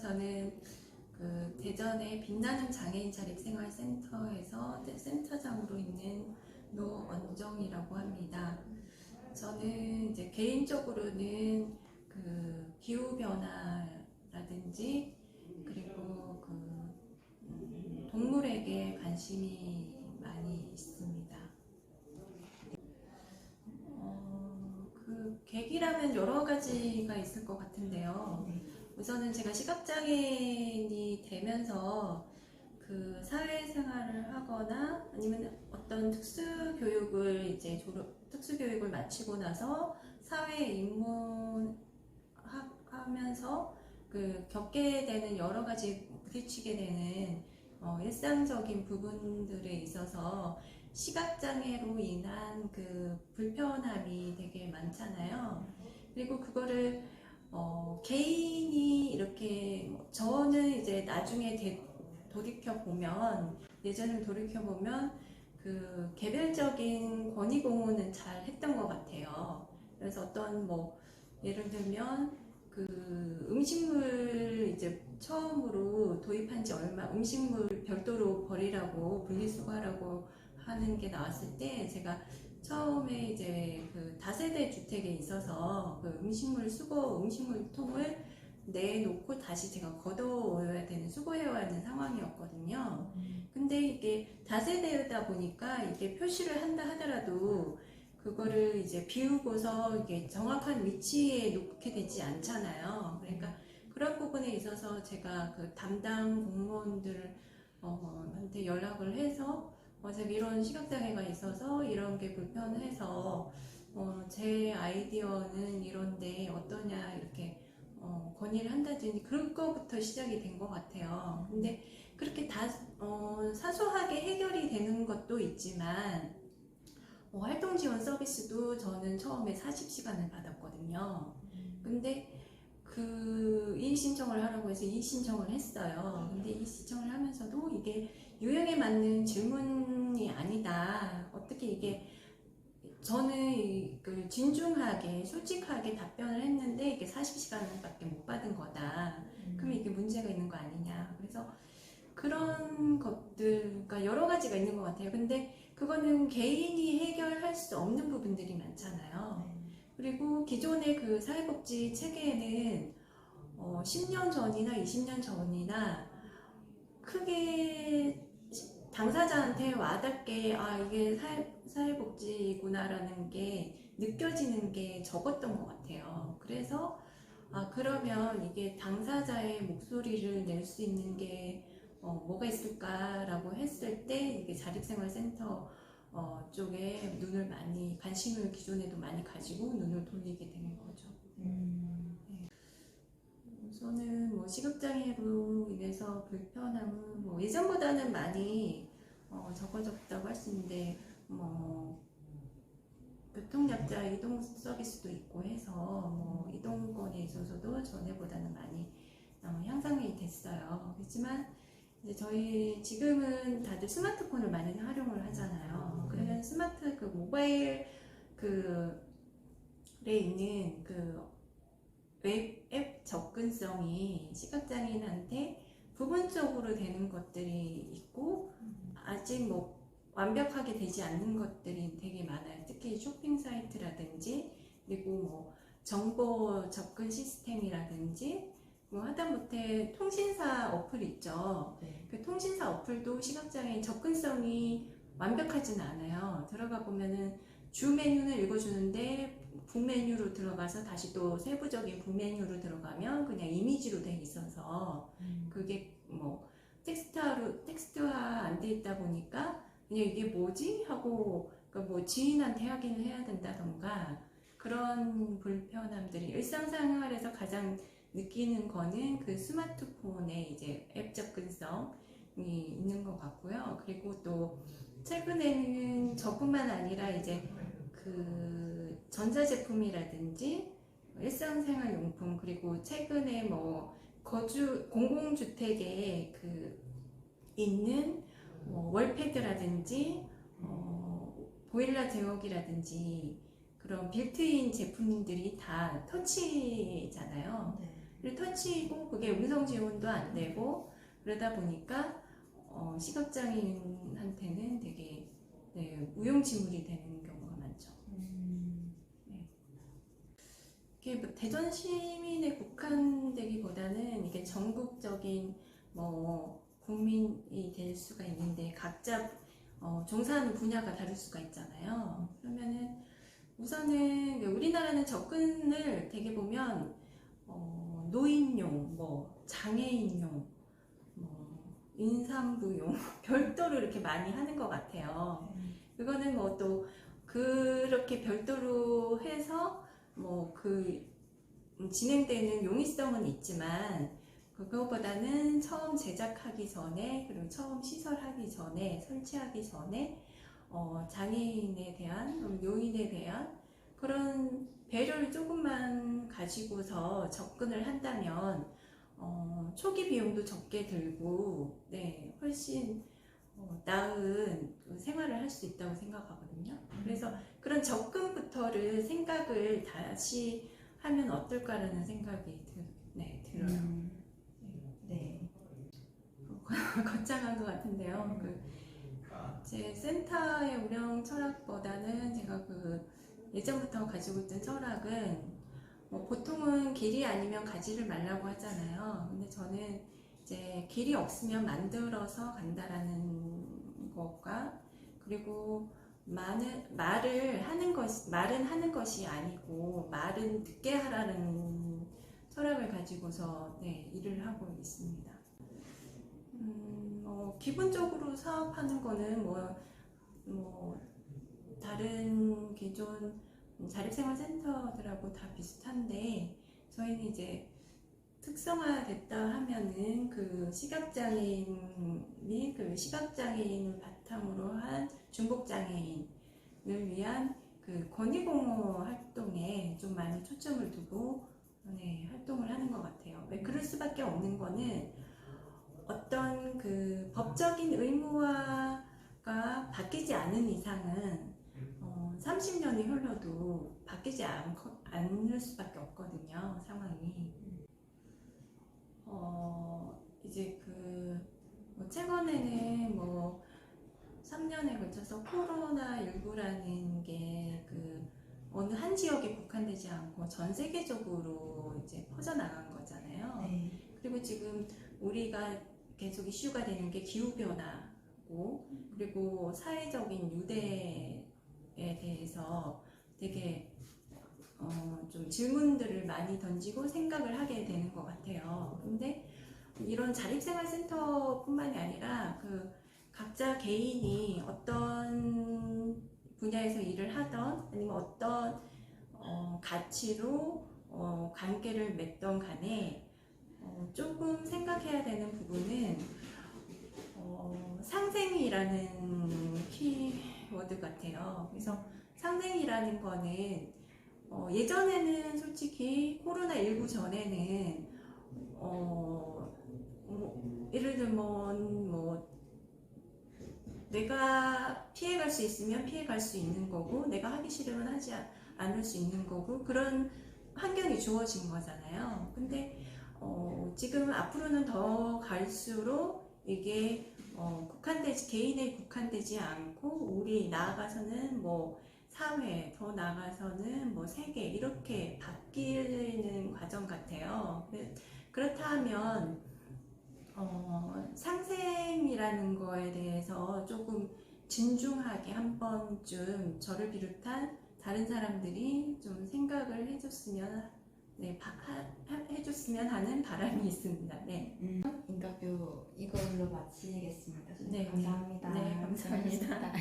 저는 그 대전의 빛나는 장애인 자립생활센터에서 센터장으로 있는 노언정이라고 합니다. 저는 이제 개인적으로는 그 기후 변화라든지 그리고 동물에게 관심이 많이 있습니다. 그 계기라면 여러 가지가 있을 것 같은데요. 우선은 제가 시각장애인이 되면서 그 사회생활을 하거나 아니면 어떤 특수교육을 마치고 나서 사회에 입문하면서 그 겪게 되는 여러 가지 부딪히게 되는 일상적인 부분들에 있어서 시각장애로 인한 그 불편함이 되게 많잖아요. 그리고 그거를 개인이 이렇게 저는 이제 나중에 예전을 돌이켜보면 그 개별적인 권익공헌은 잘 했던 것 같아요. 그래서 어떤 예를 들면 그 음식물 이제 처음으로 도입한 지 음식물 별도로 버리라고 분리수거하라고 하는 게 나왔을 때 제가 처음에 이제 그 다세대 주택에 있어서 그 음식물통을 내놓고 다시 제가 걷어와야 되는, 수거해야 하는 상황이었거든요. 근데 이게 다세대다 보니까 이게 표시를 한다 하더라도 그거를 이제 비우고서 이게 정확한 위치에 놓게 되지 않잖아요. 그러니까 그런 부분에 있어서 제가 그 담당 공무원들한테 연락을 해서 제가 이런 시각장애가 있어서 이런 게 불편해서 제 아이디어는 이런데 어떠냐 이렇게 건의를 한다든지 그런 거부터 시작이 된 것 같아요. 근데 그렇게 사소하게 해결이 되는 것도 있지만 활동 지원 서비스도 저는 처음에 40시간을 받았거든요. 근데 그 이의 신청을 하라고 해서 이의 신청을 했어요. 근데 이의 신청을 하면서도 이게 유형에 맞는 질문이 아니다. 어떻게 이게 저는 그 진중하게 솔직하게 답변을 했는데 이게 40시간밖에 못 받은 거다. 그럼 이게 문제가 있는 거 아니냐. 그래서 그런 것들, 그러니까 여러 가지가 있는 것 같아요. 근데 그거는 개인이 해결할 수 없는 부분들이 많잖아요. 그리고 기존의 그 사회복지 체계에는 10년 전이나 20년 전이나 크게 당사자한테 와닿게 이게 사회복지구나라는 게 느껴지는 게 적었던 것 같아요. 그래서 그러면 이게 당사자의 목소리를 낼 수 있는 게 뭐가 있을까라고 했을 때 이게 자립생활센터 쪽에 관심을 기존에도 많이 가지고 눈을 돌리게 된 거죠. 네. 우선은 시각장애로 인해서 불편함은 예전보다는 많이 적어졌다고 할 수 있는데 교통약자 이동 서비스도 있고 해서 이동권에 있어서도 전에보다는 많이 향상이 됐어요. 그렇지만 이제 저희 지금은 다들 스마트폰을 많이 활용을 하잖아요. 그러면 모바일 에 있는 웹 접근성이 시각장애인한테 부분적으로 되는 것들이 있고 아직 완벽하게 되지 않는 것들이 되게 많아요. 특히 쇼핑 사이트라든지 그리고 정보 접근 시스템이라든지 하다못해 통신사 어플 있죠. 그 통신사 어플도 시각장애인 접근성이 완벽하진 않아요. 들어가 보면은 주 메뉴는 읽어주는데 북메뉴로 들어가서 다시 또 세부적인 북메뉴로 들어가면 그냥 이미지로 돼 있어서 그게 텍스트화 안 돼 있다 보니까 그냥 이게 뭐지? 하고 지인한테 확인을 해야 된다던가 그런 불편함들이 일상생활에서 가장 느끼는 거는 그 스마트폰의 이제 앱 접근성이 있는 것 같고요. 그리고 또 최근에는 저뿐만 아니라 이제 그 전자제품이라든지 일상생활용품 그리고 최근에 공공주택에 있는 월패드라든지 보일러 제어기라든지 그런 빌트인 제품들이 다 터치잖아요. 그리고 터치고 그게 음성 지원도 안 되고 그러다 보니까 시각장애인한테는 되게 네, 우용지물이 되는 경우가 많죠. 네. 이게 뭐 대전 시민에 국한되기보다는 이게 전국적인 뭐 국민이 될 수가 있는데 각자 종사하는 분야가 다를 수가 있잖아요. 그러면은 우선은 우리나라는 접근을 되게 보면 노인용, 뭐 장애인용, 뭐 임산부용 별도로 이렇게 많이 하는 것 같아요. 그거는 뭐 또 그렇게 별도로 해서 뭐 그 진행되는 용이성은 있지만 그거보다는 처음 제작하기 전에 그리고 처음 시설하기 전에 설치하기 전에 장애인에 대한 요인에 대한 그런 배려를 조금만 가지고서 접근을 한다면 초기 비용도 적게 들고 네, 훨씬 나은 생활을 할 수 있다고 생각하거든요. 그래서 그런 접근부터를 생각을 다시 하면 어떨까라는 생각이 들어요. 네. 거창한 것 같은데요. 제 센터의 운영 철학보다는 제가 예전부터 가지고 있던 철학은 보통은 길이 아니면 가지를 말라고 하잖아요. 근데 저는 이제 길이 없으면 만들어서 간다라는 것과 그리고 말은 하는 것이 아니고 말은 듣게 하라는 철학을 가지고서 네, 일을 하고 있습니다. 기본적으로 사업하는 거는 다른 기존 자립생활센터들하고 다 비슷한데 저희는 이제 특성화됐다 하면은 시각장애인 및 시각장애인을 바탕으로 한 중복장애인을 위한 권익공호 활동에 좀 많이 초점을 두고 네, 활동을 하는 것 같아요. 왜 그럴 수밖에 없는 거는 어떤 법적인 의무화가 바뀌지 않은 이상은 30년이 흘러도 바뀌지 않을 수밖에 없거든요, 상황이. 이제 최근에는 3년에 걸쳐서 코로나19라는 게 어느 한 지역에 국한되지 않고 전 세계적으로 이제 퍼져나간 거잖아요. 네. 그리고 지금 우리가 계속 이슈가 되는 게 기후변화고 그리고 사회적인 유대에 대해서 되게 좀 질문들을 많이 던지고 생각을 하게 되는 것 같아요. 근데 이런 자립생활센터뿐만이 아니라 각자 개인이 어떤 분야에서 일을 하던 아니면 어떤 가치로 관계를 맺던 간에 조금 생각해야 되는 부분은 상생이라는 키워드 같아요. 그래서 상생이라는 거는 예전에는 솔직히 코로나19 전에는 예를 들면 내가 피해갈 수 있으면 피해갈 수 있는 거고 내가 하기 싫으면 하지 않을 수 있는 거고 그런 환경이 주어진 거잖아요. 근데 지금 앞으로는 더 갈수록 이게 개인에 국한되지 않고 우리 나아가서는 사회, 더 나아가서는 세계 이렇게 바뀌는 과정 같아요. 그렇다 하면 상생이라는 거에 대해서 조금 진중하게 한 번쯤 저를 비롯한 다른 사람들이 좀 생각을 해줬으면 해줬으면 하는 바람이 있습니다. 네. 인터뷰 이걸로 마치겠습니다. 네, 감사합니다. 네, 감사합니다.